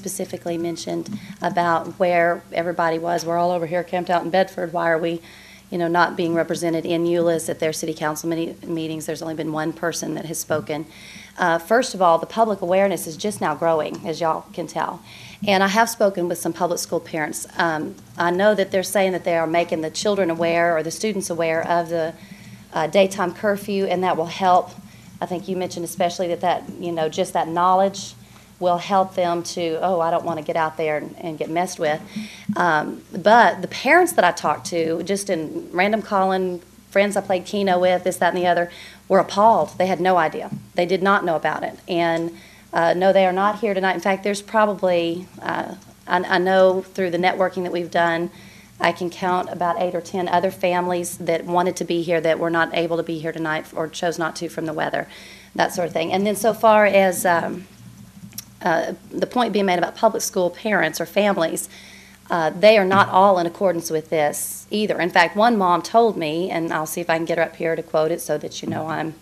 specifically mentioned about where everybody was. We're all over here camped out in Bedford. Why are we, not being represented in Euless at their city council meetings? There's only been one person that has spoken. First of all, the public awareness is just now growing, as y'all can tell. And I have spoken with some public school parents. I know that they're saying that they are making the children aware or the students aware of the daytime curfew, and that will help. I think you mentioned especially that just that knowledge will help them to, I don't want to get out there and get messed with. But the parents that I talked to, just in random calling, friends I played Keno with, this, that, and the other, were appalled. They had no idea. They did not know about it. And no, they are not here tonight. In fact, there's probably, I know through the networking that we've done, I can count about 8 or 10 other families that wanted to be here that were not able to be here tonight or chose not to from the weather, that sort of thing. And then so far as the point being made about public school parents or families, they are not all in accordance with this either. In fact, one mom told me, and I'll see if I can get her up here to quote it so that I'm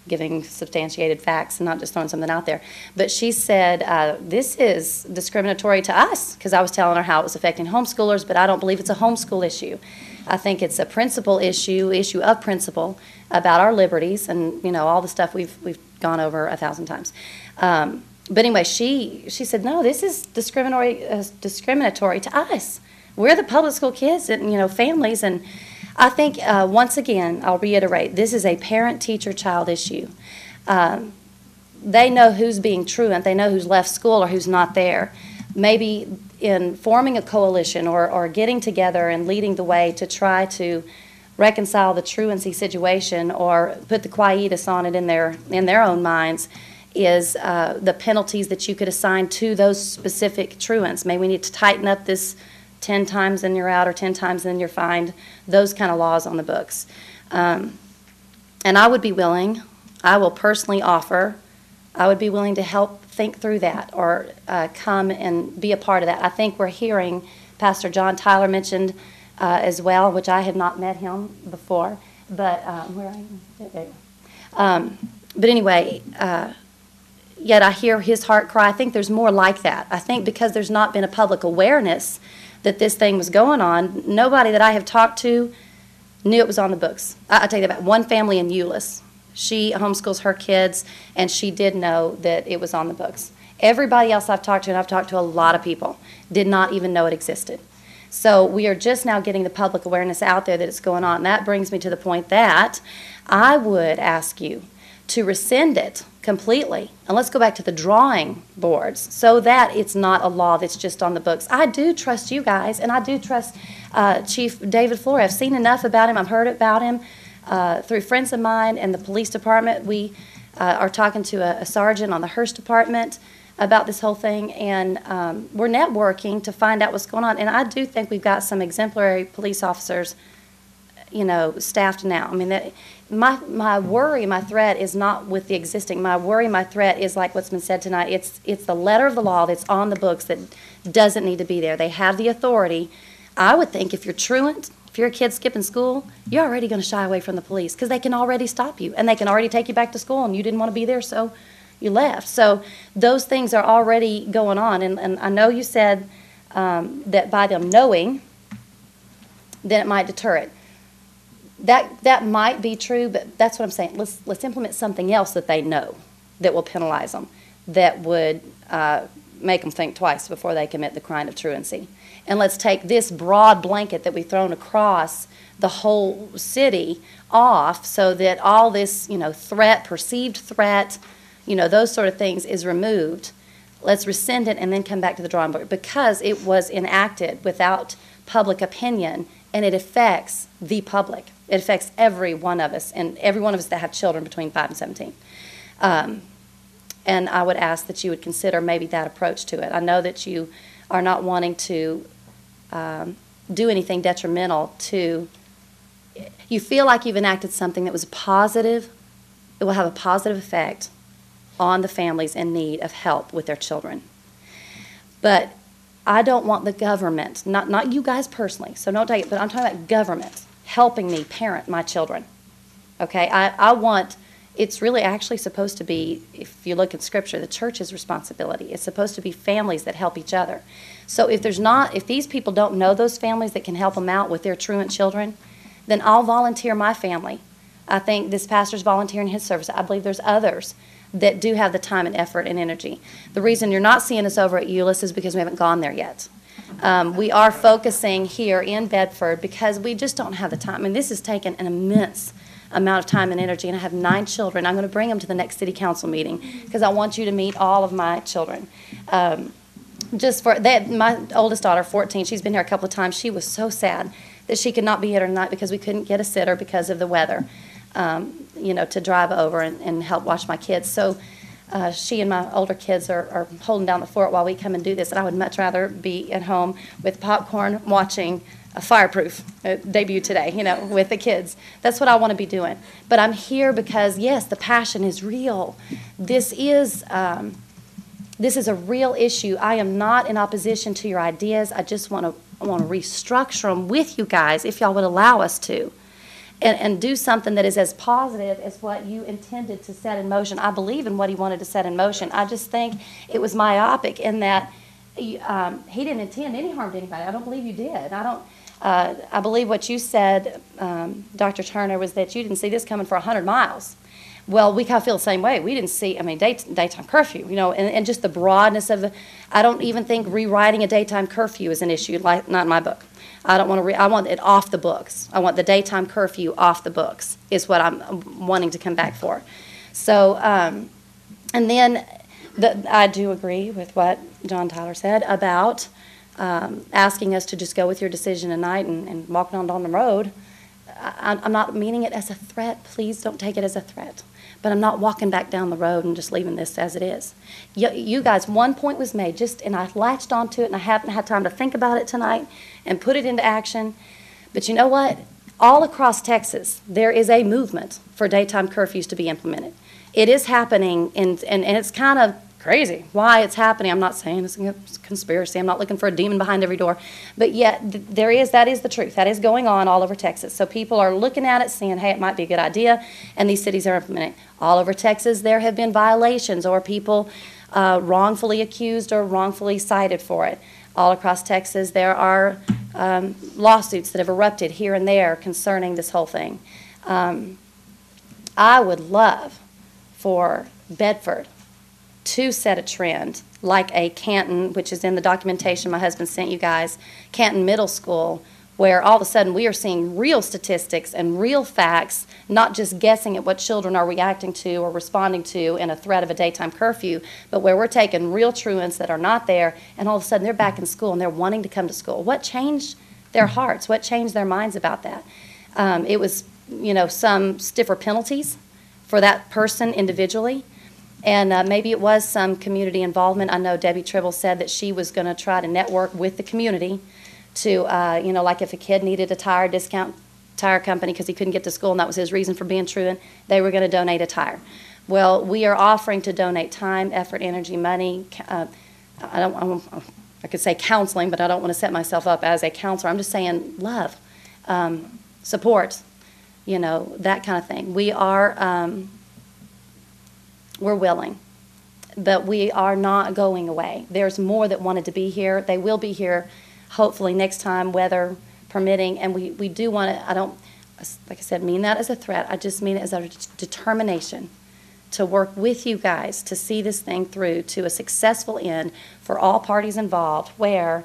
giving substantiated facts and not just throwing something out there. But she said, this is discriminatory to us, because I was telling her how it was affecting homeschoolers, but I don't believe it's a homeschool issue. I think it's a principle issue of principle about our liberties and, all the stuff we've gone over 1,000 times. But anyway, she said, no, this is discriminatory to us. We're the public school kids and, families. And I think, once again, I'll reiterate, this is a parent, teacher, child issue. They know who's being truant. They know who's left school or who's not there. Maybe in forming a coalition or getting together and leading the way to try to reconcile the truancy situation or put the quietus on it in their own minds is the penalties that you could assign to those specific truants. Maybe we need to tighten up this 10 times and you're out or 10 times and you're fined, those kind of laws on the books. And I would be willing, I will personally offer, I would be willing to help think through that or come and be a part of that. I think we're hearing Pastor John Tyler mentioned as well, which I have not met him before, but where are you? But anyway, yet I hear his heart cry. I think there's more like that. I think because there's not been a public awareness that this thing was going on, nobody that I have talked to knew it was on the books. I'll tell you about one family in Euless. She homeschools her kids, and she did know that it was on the books. Everybody else I've talked to, and I've talked to a lot of people, did not even know it existed. So we are just now getting the public awareness out there that it's going on. And that brings me to the point that I would ask you to rescind it completely, and let's go back to the drawing boards so that it's not a law that's just on the books. I do trust you guys, and I do trust Chief David Flory. I've seen enough about him. I've heard about him through friends of mine and the police department. We are talking to a sergeant on the Hearst department about this whole thing, and we're networking to find out what's going on. And I do think we've got some exemplary police officers staffed now. I mean, my worry, my threat is not with the existing. My worry, my threat is like what's been said tonight. It's the letter of the law that's on the books that doesn't need to be there. They have the authority. I would think if you're truant, if you're a kid skipping school, you're already going to shy away from the police because they can already stop you and they can already take you back to school and you didn't want to be there, so you left. So those things are already going on. And I know you said that by them knowing, then it might deter it. That might be true, but that's what I'm saying. Let's implement something else that they know that will penalize them, that would make them think twice before they commit the crime of truancy. And let's take this broad blanket that we've thrown across the whole city off so that all this, threat, perceived threat, those sort of things is removed. Let's rescind it and then come back to the drawing board because it was enacted without public opinion and it affects the public. It affects every one of us, and every one of us that have children between 5 and 17. And I would ask that you would consider maybe that approach to it. I know that you are not wanting to do anything detrimental to, you feel like you've enacted something that was positive, it will have a positive effect on the families in need of help with their children. But I don't want the government, not you guys personally, so don't take it, but I'm talking about government helping me parent my children. Okay, I want it's really actually supposed to be, if you look at Scripture, the church's responsibility. It's supposed to be families that help each other. So if these people don't know those families that can help them out with their truant children, then I'll volunteer my family. I think this pastor's volunteering his service. I believe there's others that do have the time and effort and energy. The reason you're not seeing us over at Euless is because we haven't gone there yet. We are focusing here in Bedford because we just don't have the time. I mean, this has taken an immense amount of time and energy, and I have 9 children. I'm going to bring them to the next city council meeting because I want you to meet all of my children. Just for that, my oldest daughter, 14, she's been here a couple of times. She was so sad that she could not be here tonight because we couldn't get a sitter because of the weather, to drive over and help watch my kids. So she and my older kids are holding down the fort while we come and do this, and I would much rather be at home with popcorn watching a Fireproof debut today, with the kids. That's what I want to be doing. But I'm here because, yes, the passion is real. This is a real issue. I am not in opposition to your ideas. I just want to restructure them with you guys, if y'all would allow us to, and do something that is as positive as what you intended to set in motion. I believe in what he wanted to set in motion. I just think it was myopic in that he didn't intend any harm to anybody. I don't believe you did. I believe what you said, Dr. Turner, was that you didn't see this coming for 100 miles. Well, we kind of feel the same way. We didn't see, daytime curfew, and just the broadness of it. I don't even think rewriting a daytime curfew is an issue, not in my book. I don't want to, I want it off the books. I want the daytime curfew off the books is what I'm wanting to come back for. So, and then I do agree with what John Tyler said about asking us to just go with your decision tonight and walking on down the road. I'm not meaning it as a threat. Please don't take it as a threat. But I'm not walking back down the road and just leaving this as it is. You guys, one point was made, and I latched onto it, and I haven't had time to think about it tonight and put it into action. But you know what? All across Texas, there is a movement for daytime curfews to be implemented. It is happening, and it's kind of crazy why it's happening. I'm not saying it's a conspiracy. I'm not looking for a demon behind every door. But yet, that is the truth. That is going on all over Texas. So people are looking at it, saying, hey, it might be a good idea, and these cities are implementing. All over Texas, there have been violations or people wrongfully accused or wrongfully cited for it. All across Texas, there are lawsuits that have erupted here and there concerning this whole thing. I would love for Bedford to set a trend like a Canton, which is in the documentation my husband sent you guys, Canton Middle School, where all of a sudden we are seeing real statistics and real facts, not just guessing at what children are reacting to or responding to in a threat of a daytime curfew, but where we're taking real truants that are not there, and all of a sudden they're back in school and they're wanting to come to school. What changed their hearts? What changed their minds about that? It was, some stiffer penalties for that person individually. And maybe it was some community involvement. I know Debbie Tribble said that she was going to try to network with the community to, like if a kid needed a tire company because he couldn't get to school and that was his reason for being truant, they were going to donate a tire. Well, we are offering to donate time, effort, energy, money. I could say counseling, but I don't want to set myself up as a counselor. I'm just saying love, support, that kind of thing. We are... We're willing, but we are not going away. There's more that wanted to be here. They will be here, hopefully, next time, weather permitting, and we do want to, I don't, like I said, mean that as a threat. I just mean it as a determination to work with you guys to see this thing through to a successful end for all parties involved, where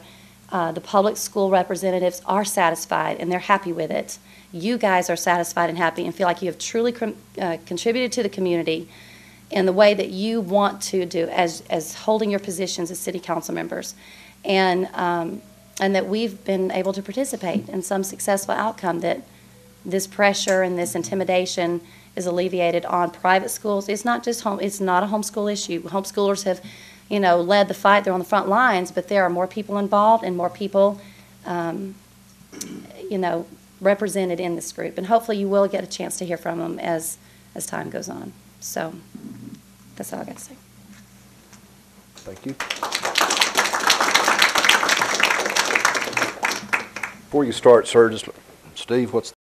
the public school representatives are satisfied and they're happy with it. You guys are satisfied and happy and feel like you have truly contributed to the community in the way that you want to do as holding your positions as city council members, and that we've been able to participate in some successful outcome, that this pressure and this intimidation is alleviated on private schools. It's not just it's not a homeschool issue. Homeschoolers have, led the fight. They're on the front lines, but there are more people involved and more people, represented in this group. And hopefully you will get a chance to hear from them as time goes on. So that's all I got to say. Thank you. Before you start, sir, Steve, what's